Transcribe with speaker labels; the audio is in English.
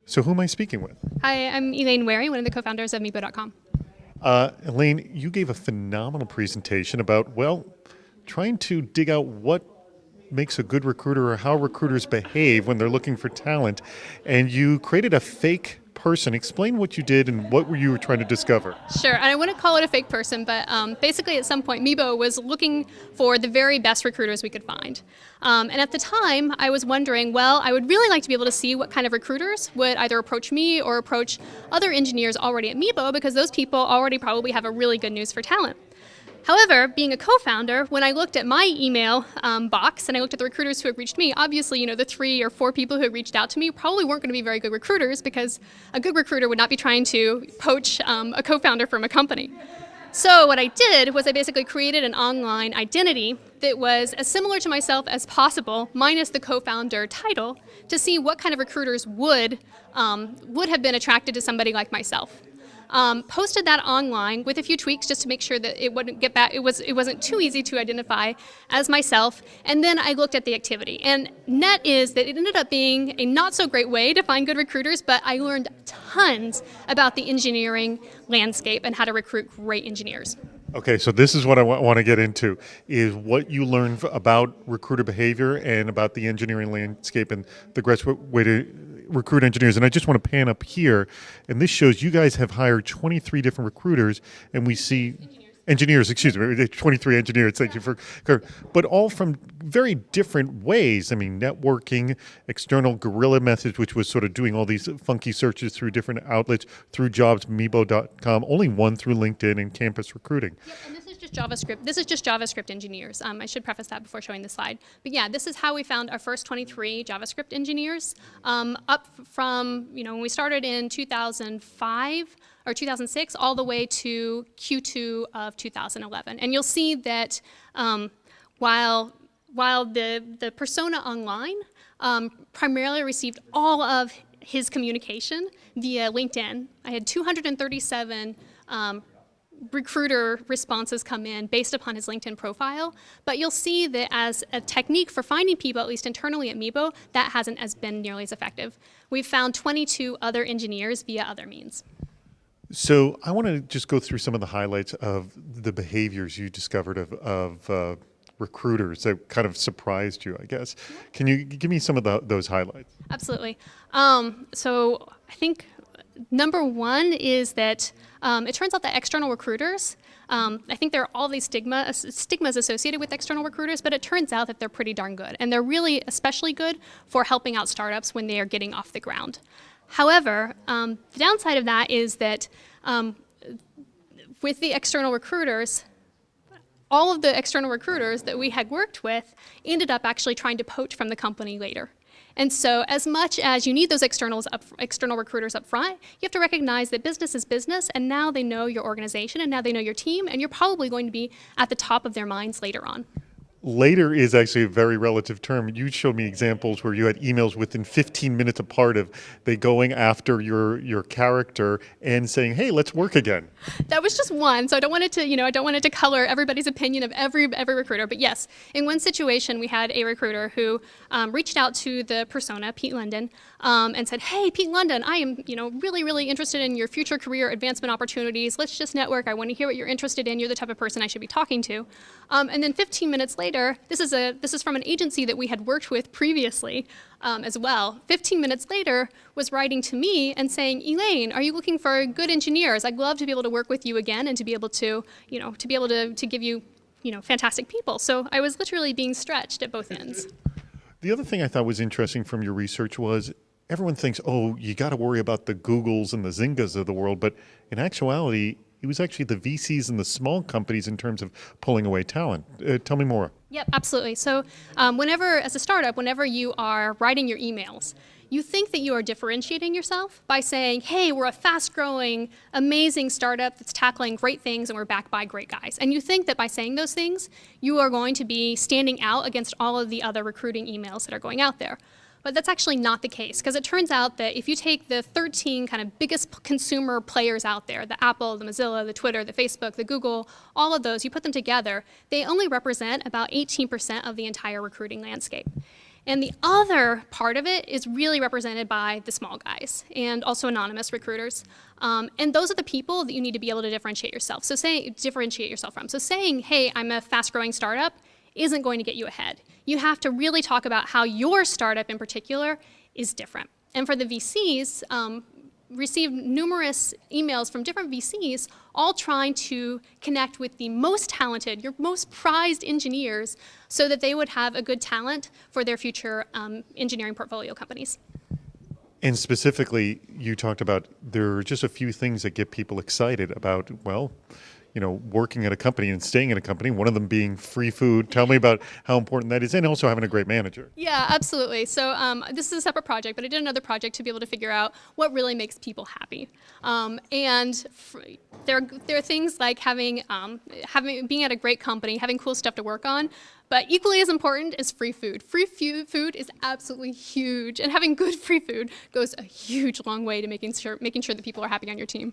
Speaker 1: So who am I speaking with?
Speaker 2: Hi, I'm Elaine Wherry, one of the co-founders of Meebo.com.
Speaker 1: Elaine, you gave a phenomenal presentation about, well, trying to dig out what makes a good recruiter or how recruiters behave when they're looking for talent. And you created a fake person. Explain what you did and what you were trying to discover.
Speaker 2: Sure, and I wouldn't call it a fake person, but basically at some point Meebo was looking for the very best recruiters we could find. And at the time, I was wondering, well, I would really like to be able to see what kind of recruiters would either approach me or approach other engineers already at Meebo, because those people already probably have a really good news for talent. However, being a co-founder, when I looked at my email box and I looked at the recruiters who had reached me, obviously, the 3 or 4 people who had reached out to me probably weren't going to be very good recruiters, because a good recruiter would not be trying to poach a co-founder from a company. So what I did was I basically created an online identity that was as similar to myself as possible, minus the co-founder title, to see what kind of recruiters would have been attracted to somebody like myself. Posted that online with a few tweaks just to make sure that it wouldn't get back. It wasn't too easy to identify as myself. And then I looked at the activity. And net is that it ended up being a not so great way to find good recruiters, but I learned tons about the engineering landscape and how to recruit great engineers.
Speaker 1: Okay, so this is what I want to get into, is what you learned about recruiter behavior and about the engineering landscape and the best way to recruit engineers. And I just want to pan up here, and this shows you guys have hired 23 different recruiters, and we see engineers, excuse me, 23 engineers, thank you for, but all from very different ways. I mean, networking, external guerrilla methods, which was sort of doing all these funky searches through different outlets, through jobs, Meebo.com, only one through LinkedIn and campus recruiting.
Speaker 2: Yep, and this is just JavaScript. This is just JavaScript engineers. I should preface that before showing the slide. But yeah, this is how we found our first 23 JavaScript engineers, up from, when we started in 2005, or 2006, all the way to Q2 of 2011. And you'll see that while the persona online primarily received all of his communication via LinkedIn, I had 237 recruiter responses come in based upon his LinkedIn profile. But you'll see that as a technique for finding people, at least internally at Meebo, that hasn't been nearly as effective. We've found 22 other engineers via other means.
Speaker 1: So I want to just go through some of the highlights of the behaviors you discovered of recruiters that kind of surprised you, I guess. Can you give me some of those highlights?
Speaker 2: Absolutely. So I think number one is that it turns out that external recruiters, I think there are all these stigmas associated with external recruiters, but it turns out that they're pretty darn good. And they're really especially good for helping out startups when they are getting off the ground. However, the downside of that is that with the external recruiters, all of the external recruiters that we had worked with ended up actually trying to poach from the company later. And so as much as you need those external recruiters up front, you have to recognize that business is business, and now they know your organization, and now they know your team, and you're probably going to be at the top of their minds later on.
Speaker 1: Later is actually a very relative term. You showed me examples where you had emails within 15 minutes apart of they going after your character and saying, "Hey, let's work again."
Speaker 2: That was just one, so I don't want it to, I don't want it to color everybody's opinion of every recruiter. But yes, in one situation, we had a recruiter who reached out to the persona, Pete London, and said, "Hey, Pete London, I am, really, really interested in your future career advancement opportunities. Let's just network. I want to hear what you're interested in. You're the type of person I should be talking to." And then 15 minutes later, this is from an agency that we had worked with previously as well. 15 minutes later, was writing to me and saying, "Elaine, are you looking for good engineers? I'd love to be able to work with you again and to be able to, to give you, fantastic people." So I was literally being stretched at both ends.
Speaker 1: The other thing I thought was interesting from your research was everyone thinks, oh, you got to worry about the Googles and the Zyngas of the world, but in actuality, it was actually the VCs and the small companies in terms of pulling away talent. Tell me more.
Speaker 2: Yep, absolutely. So as a startup, whenever you are writing your emails, you think that you are differentiating yourself by saying, "Hey, we're a fast-growing, amazing startup that's tackling great things and we're backed by great guys." And you think that by saying those things, you are going to be standing out against all of the other recruiting emails that are going out there. But that's actually not the case, because it turns out that if you take the 13 kind of biggest consumer players out there, the Apple, the Mozilla, the Twitter, the Facebook, the Google, all of those, you put them together, they only represent about 18% of the entire recruiting landscape. And the other part of it is really represented by the small guys and also anonymous recruiters. And those are the people that you need to be able to differentiate yourself. So differentiate yourself from. So saying, hey, I'm a fast-growing startup isn't going to get you ahead. You have to really talk about how your startup in particular is different. And for the VCs, received numerous emails from different VCs, all trying to connect with the most talented, your most prized engineers, so that they would have a good talent for their future engineering portfolio companies.
Speaker 1: And specifically, you talked about there are just a few things that get people excited about, well, working at a company and staying at a company, one of them being free food. Tell me about how important that is, and also having a great manager.
Speaker 2: Yeah, absolutely. So this is a separate project, but I did another project to be able to figure out what really makes people happy. There are things like being at a great company, having cool stuff to work on, but equally as important is free food. Free food is absolutely huge, and having good free food goes a huge long way to making sure that people are happy on your team.